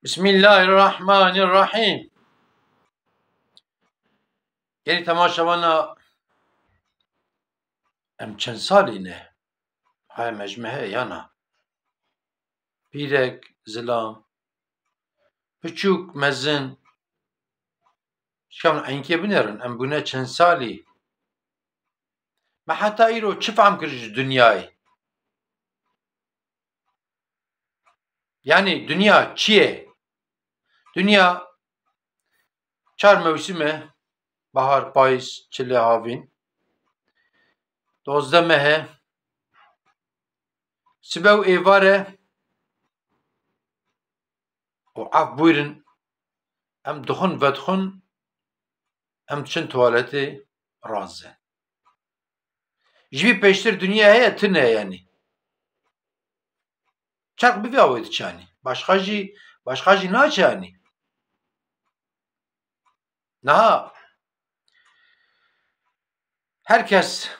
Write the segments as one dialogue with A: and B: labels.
A: Bismillahirrahmanirrahim. Geri temaşavana em çend salî ne haya mejmehe yana pîrek, zilam, piçûk, mezin şikam enkê binerin em bûne çend salî me heta îro çi fehm kir ji dunyayê? Yani dünya çi ye? Dünya çar mevsim e bahar, payîz, çilê, havîn, 12 mehe, sibe û êvar e û ev bûyrin em dixwin vedixwin em diçin tuwaletê razin. Ji vî pêştir dünya heye tune yani. Çark bive wê diçanî. Başka jî naçanî. Niha herkes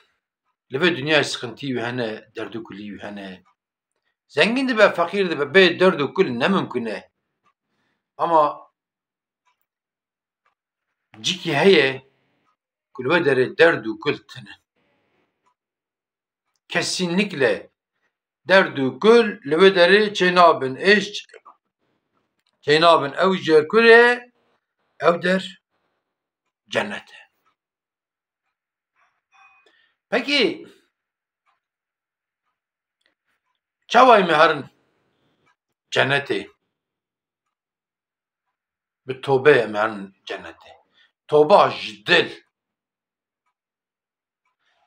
A: li vê dünyayê sıkıntî wî hene, derd û kulî wî hene. Zengîn dibe, feqîr dibe, bê derd û kul nemimkün e. Ama cikî heye ku li vê derê derd û kul tune. Kesinlikle derd û kul li vê derê çê nabin êş, çê nabin ew jêrkurê, ew der cennet e. Pekî çawa em ê herin cennetê? Bi tobeyê em ê herin cennetê. Toba ji dil.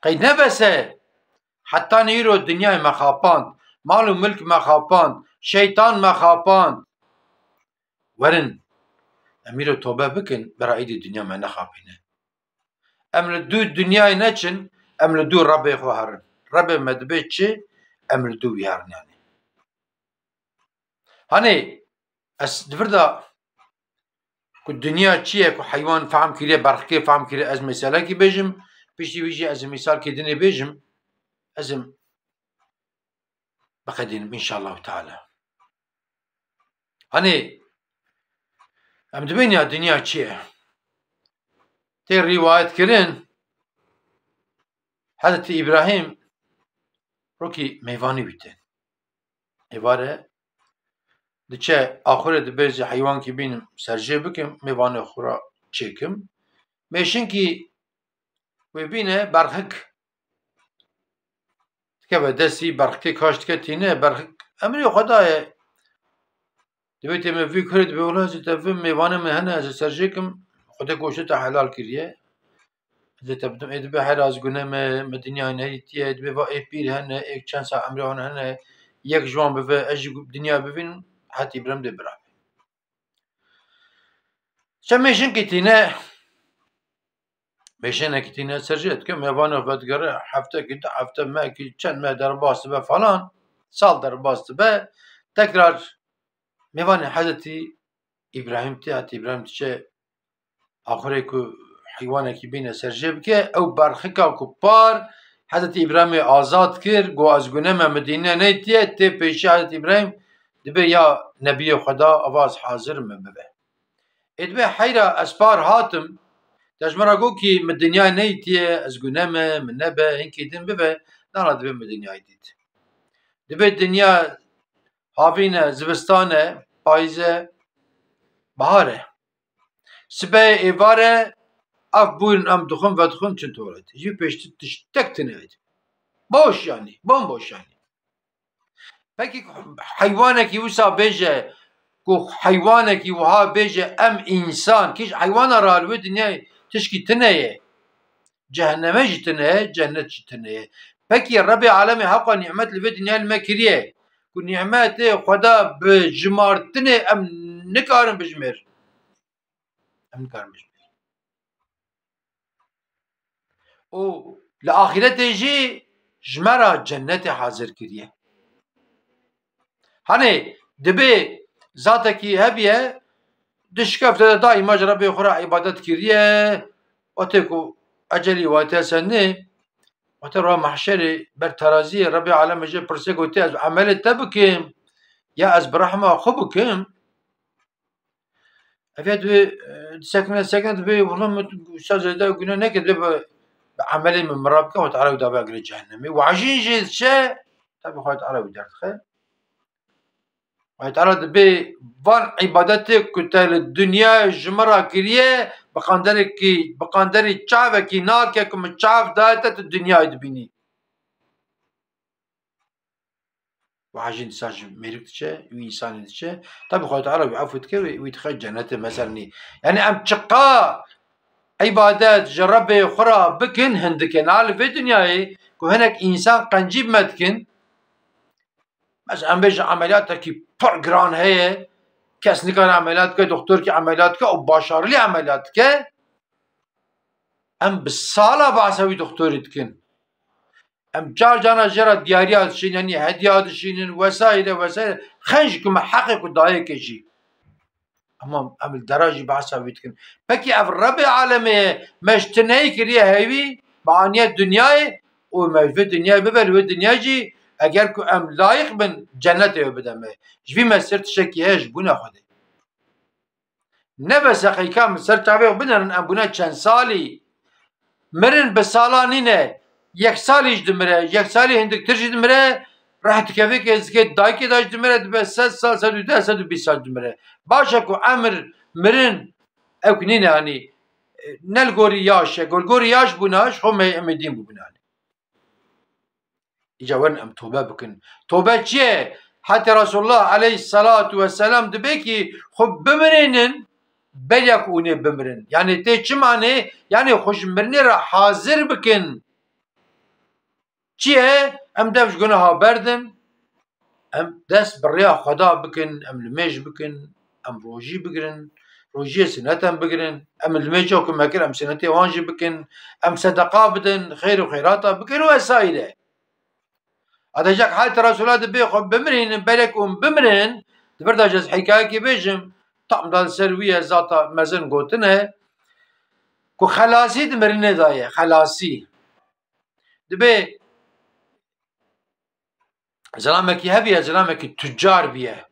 A: Qey nebese heta îro dinyayê me xapand, mal û milk me xapand, şeytan me xapand. Werin em îro tobe bikin bera êdî dinya me nexapîne. Em li dû dinyayê neçin, em li dû Rebê xwe herin. Rebê me dibe çi? Em li dû wî herin yani. Hanê ez divir da ku dinya çi ye ku heywan fehm kiriye, berxikê fehm kiriye ez meselekî bêjim, piştî wî jî ez ê mîsalkê dinê bêjim, ez ê biqedînim înşallahu teala. Hanê em dibînin ya dinya çi ye? Tê rîwayet kirin Hezretî İbrahim rokî meyvanî bîte. Êvare diçe axurê dibêje heywankî bînim serjê bikim, mêvanê xwe ra çêkim. Mêşinkî wê bîne berxik dikeve destî, berxikê kaş dike tîne, berxik emirê Xweda ye. Divê tê me vî kirê dibe wela ez ê tevî mêvanê me hene ez ê serjê kim, Xwedê goştê te helal kiriye. Ez ê te bidim ê dibe her az gune me dinyayê nedîtiye, dibe va ê pîr hene, ê çend sal emrê wan hene, yek ji wan bive, ez jî dinyayê bibînim, hetî birem dê birave. Çend mêşinkê tîne, mêşinekî tîne serjê dike, mêvanê xwe vedigere heftekî, du hefte, mehekî, çend meh derbas dibe falan, sal derbas dibe, tekrar mêvanê Hezretî İbrahim tê, Hezretî İbrahim diçe axurê ku heywanekî bîne serjê bike, ew berxika ku par Hezretî İbrahimê azad kir, got ez gune me Medîne nedîtiye, tê pêşî Hezretî İbrahim dibe ya nebiyê Xweda ava ez hazir me bibe. Ê dibe heyra ez par hatim, dejmara gotî me dinyayê nedîtiye, ez gune me, min nebe, hinkê din bibe, dana dibe me dinyayê dît. Dibe dinya havîn e, zivistan e, payîz e, bahar e. Sibeyê êvar e, ev bûyrin em dixwin vedixwin çin tuwaletê. Jî pêştî tiştek tune e. Boş yani, bomboş yani. Pekî heywanekî wisa bêje ku heywanekî wiha bêje em însan, kîj heywana ra li wê dinyayê tişkî tune ye. Cehenneme jî tune ye, cennet jî tune ye. Pekî Rebê alemê heqa nîmet li vê dinyayê li me kiriye ku nîmetê Xweda bi jimartinê em nikarin bijimêrin. Em nikarin bijimêrin. û li axîretê jî ji me ra cennetê hazir kiriye. Hanê dibê zatekî hebiye, di şikefte de daîma ji Rebê xwe ra îbadet kiriye, otê ku ecelî wate sendê, wate roja mehşerê ber teraziyê Rebê alemê jê pirsê gotê ez emelê te bikim ya ez bi rehma xwe bikim, Evet ve سكنت به والله استاذ ده قلنا نكد بعملي من مرابكه وتعالى ودابا قري جهنمي وعشان جيت شيء تبي خايت على ودرت خير ويتعرض به فان عبادتك كنت الدنيا جمرة كريه بقندري تشافك ناكك من تشاف دايتة الدنيا يدبيني وعشان تساج ميرك تشي وإنسان تشي تبي خايت على ويعفوتك ويدخل جنة مثلا يعني أم تشقا عبادات جربه خرا بكن هندكن على في الدنيا كهناك إنسان قنجيب مدكن بس أم بيج عملياتك برجران هي كاس نكان عملياتك دكتور كي عملياتك أو باشار لي عملياتك أم بالصالة بعسوي دكتور تكن أم جار جانا جرا دياريات شين يعني هديات شين وسائل خنجكم حقك ودايك شيء أم الدرجة بعسوي تكن بكي أف رب العالمين مش تنهي كريه هيوي بعانية الدنيا وما في الدنيا ببر والدنيا جي اگر کو ام لایق بن جنت او بدمه جوی مسرت شکیهش بونه خوده نه بس حقیقا سر تابع بنرن ام بونه چند سالی مرن به سالانینه یک سالیش دمره یک سالی هندک ترجی دمره راح تكفي كي دايكي داش دمره به 3 سال 110 120 سال دمره باشه کو امر مرن او كنين يعني نلغوري ياش غوري ياش بوناش هم امدين بوناني إجاورن أم توبة بكن توبة چیه حتى رسول الله عليه الصلاة والسلام دبيكي خب بمرنن بليك اوني بمرن يعني تي چه معنی يعني خوش مرني را حاضر بكن چیه ام دفش گناها بردن ام دست بريا خدا بكن ام لميج بكن ام روجي بگرن روجي سنتم بگرن ام الميج وكم هكر ام سنتي وانجي بكن ام صدقاء بدن خير وخيراتا بكن وسائله أتجاك حالة رسولات بيخو بمرين بلك بمرين تبرد جز حكاية كي بيجم طعم دال سروية ذاتا مزن قوتنا كو خلاصي دمرين داية خلاصي دبي زلامكي هبية زلامكي تجار بيه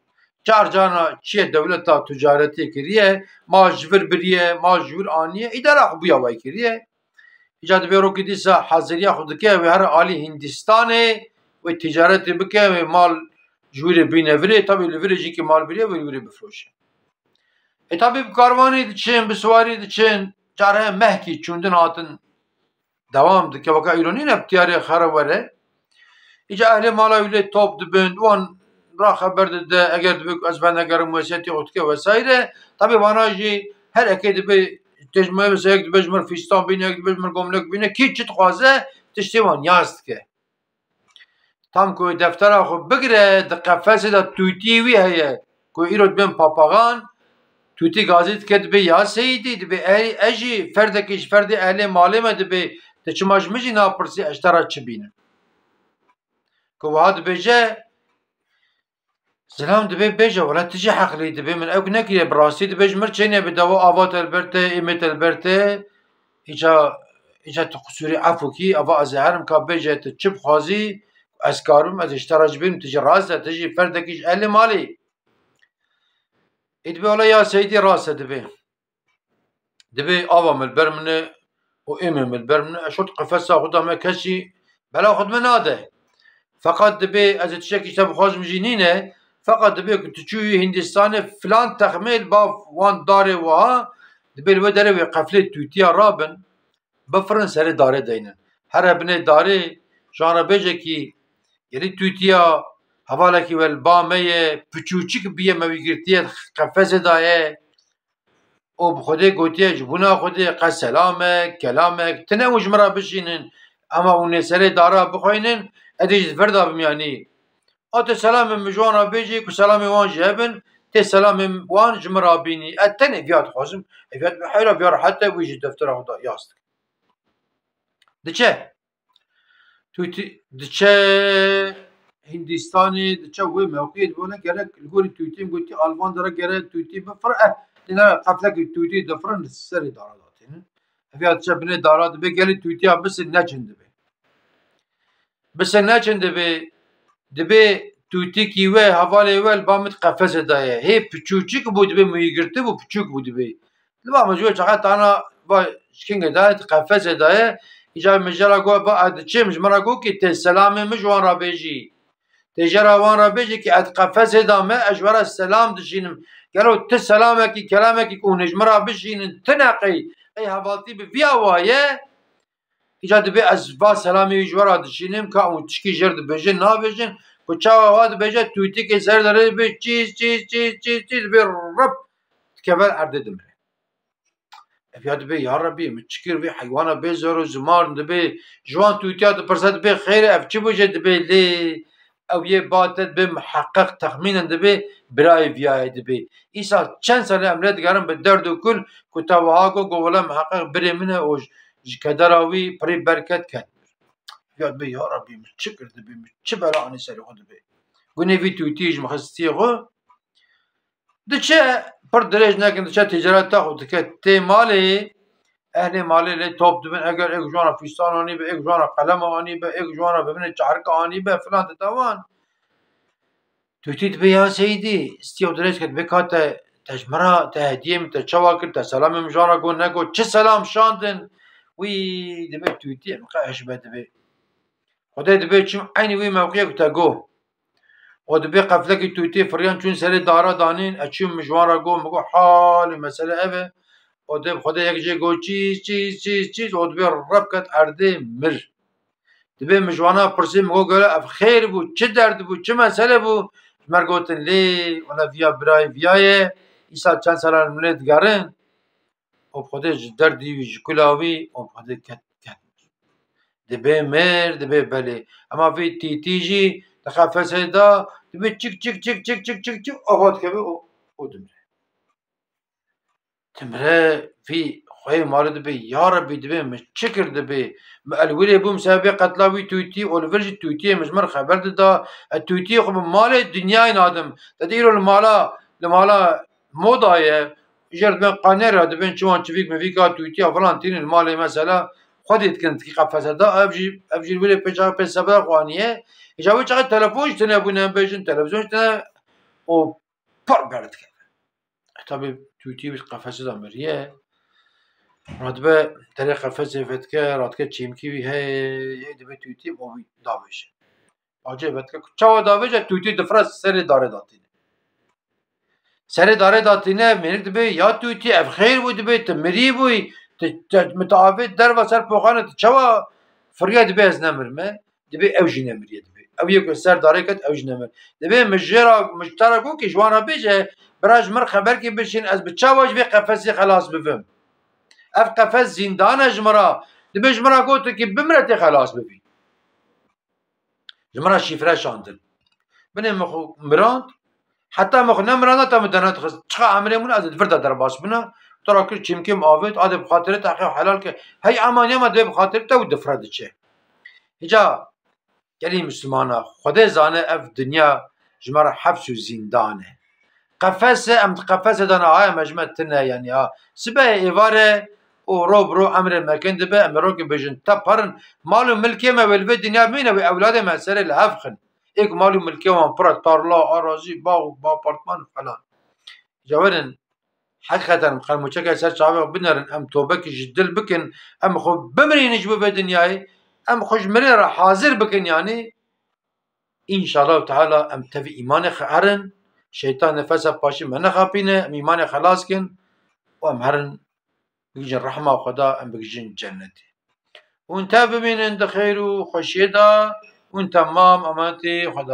A: جار جانا چیه دولتا تجارتی کریه ما جور بریه ما جور آنیه اداره خوبیا وای کریه ایجاد بیرو که دیسا حاضریه خود که و هر عالی هندستانه و تجارت بکه و مال جوری بینه وره تابی لوره جی که مال بریه و لوره بفروشه تابی بکاروانی دچین بسواری دچین جاره مهکی چوندن آتن دوام دکه وکا ایرانی نبتیاری خرابره ایجا اهل مالا ولی توپ دبند وان را خبر ده اگر دبک از بندگرم وسیعتی خودکه وسایره تابی واناجی هر اکی دبی تجمعه بسه یک دبجمر فیستان بینه یک دبجمر گملک بینه کی چی تخوازه تشتیوان یاست که tam ku deftera xwe bigire di qefesê de tûtî wî heye ku îro dibên papagan tûtî gazî dike dibe ya seyîdî dibe ez jî ferdekî ji ferdê ehlê malê me dibe te çima ji min jî napirsî ez te ra çi bînim ku wiha dibêje zilam dibe bêje wela tu jî heqlî dibe min ew nekiriye bi rastî dibe ji mir çêne bi dewa ava telberte êmê telberte îca tu qusûrî efokî ava ez ê herim ka bêje tu çi bixwazî از کارم از اشتراج بیم تجی راسته تجی فردکیش اهل مالی اد به حالا یا سیدی راسته دبی آوا مل برمنه و ایم مل برمنه اشوت قفصه خدا ما کسی بلا خود من ناده فقط دبی از تشکی تب خواز مجینینه فقط دبی که تچوی هندستان فلان تخمیل با وان داره وها دبی و داره و قفله توتیا رابن بفرن سر داره دینن هر ابنه داره جانا بیجه کی یعنی توتیا حواله کی ول بامه پچوچیک بیه موی گرتیه قفزه دایه او بخوده گوتیه جبونا خوده قسلامه کلامه تنه مجمرا بشینن اما اون سره دارا بخوینن ادیج فردا بمیانی آت سلام مجوانا بیجی که سلام وان جهبن تی سلام وان جمرا بینی اتن افیاد خوزم افیاد بحیرا بیار حتی ویجی دفتر خدا یاست دچه دچه هندستانی دچه وی موقعیت بونه گره گوری تویتیم گویی آلمان داره گره تویتی بفرع دینا قفله که تویتی دفرن سری داره داتینه افیاد چه بینه داره به گلی تویتی ها بس نچنده به بس نچنده به دبی توتيكي وي هفالي وي البامت قفزة دايه هي بچوچك بود به ميگرتي و بچوك بود به لبا مجوه چقدر انا با شكينگ دايه قفزة دايه اجا مجرا گو با اد چه مجرا گو كي ته سلام مجوان را بيجي تجرا وان را بيجي كي اد قفزة دامه اجورا السلام دشينم قالوا ته سلامك كلامك كون مجرا بشين تنقي اي هفالتي بفيا وايه اجا دبي از با سلامي جورا دشينم كا اون تشكي جرد بجن نا بجن كچاوا واد بجا تويتي كي سر داره به چیز به رب تكبر عددم افياد بي يا ربي متشكر بي حيوانا بي زور زمان دبي جوان تويتات برسات بي خير اف چي بوجه دبي لي او يه باتت بي محقق تخمينا دبي براي فياي دبي ايسا چند سال امريت گرم بدرد و كل كتاوهاكو قولا محقق بري منه اوج كدراوي بري بركت كت افياد بي يا ربي متشكر دبي متشي بلاني سري خود دبي قولي في تويتيج مخصصي خو دچه پر درج نکن دچه تجارت تا خود که تی مالی اهل مالی لی توپ دبن اگر ایک جوانا فیستان آنی به ایک جوانا قلم آنی به ایک جوانا ببینه چارک آنی به فلان تتوان تویتید به یا سیدی استیو درج کد بکات تجمرا تهدیم تچوا کرد تسلام مجانا گو نگو چه سلام شاندن وی دبی تویتی مقاش به دبی خدای دبی چم عینی وی موقعی کتا گو و دبی قفله کی تویتی فریان چون سری دارا دانین اچیم مجوارا گو مگو حال مسئله اوه و دب خدا یک جه گو چیز و دبی رب کت ارده مر دبی مجوانا پرسی مگو گوله اف خیر بو چه درد بو چه مسئله بو مرگوتن لی ولا ویا برای ویایه ایسا چند سالان ملت گرن و خدا دردی وی جکلاوی و خدا کت دبی مر دبی بله اما فی تیجی تخفصه دا دبي تشك اهات كبي او دمره تمره في خوي مال دبي يا ربي دبي متشكر دبي الولي بوم سابق قتلاوي تويتي والفرج تويتي مجمر خبر دا التويتي خب مال الدنيا نادم تديروا المالا موضايه جرد من قانير دبي شوان تشفيك مفيكا تويتي فلانتين المال مثلا خودت كنت كي قفزه دا ابجي الولي بيجا بسبب قوانيه اجابه چقدر تلفونش تنه بونم بجن تلفزیونش تنه او پر برد کرد طبعا تویتی بیش قفسه دامریه راتبه تری قفسه فتکه راتکه چیمکی وی هی دبی تویتی موی داوشه آجه فتکه چاوا داوشه تویتی دفرست سری داره داتینه سری داره داتینه منک دبی یا تویتی اف خیر بود دبی تمری بوی متعافیت در و سر پوخانه چاوا فریه دبی از نمرمه دبی اوجی نمریه دبی او یک سر داره کت اوج نمر دبی مجترا گو که جوانا بیجه براج مر خبر کی بشین از بچه واج بی قفسی خلاص بفهم اف قفس زندان جمرا دبی جمرا گو تو که بمرت خلاص بفهم جمرا شifre شاندن بنه مخو مراند حتی مخو نمراند تا مدنات خست چقا عمرمون از فردا در باش بنا ترا کر چیمکی معاود آده بخاطر تحقیق حلال که هی امانی ما دبی بخاطر تا و دفرد چه هجا گلی مسلمانا خدا زانه اف دنیا جمرا حبس و زندانه قفسه ام قفسه دانا های مجمع تنه یعنی ها سبه ایواره او رو برو امر مکن دبه امرو که بجن تا پرن مالو ملکی ما ولوه دنیا بینه و اولاد مسئله لحفخن ایک مالو ملکی وان پرا تارلا آرازی با اپارتمان فلان جوارن حقیقتا مخلموچه که سر شعبه بنرن ام توبه که جدل بکن ام خو بمرینش به دنیای ام خوش مرین را حاضر بکن یعنی انشاءالله تعالی ام تفی ایمان خرن شیطان نفس پاشی من خاپینه ام ایمان خلاص کن و ام هرن بگیجن رحمه خدا ام بگیجن جنتی و انتا ببینن ده خیر و خوشیه دا و انتا مام امانتی خدا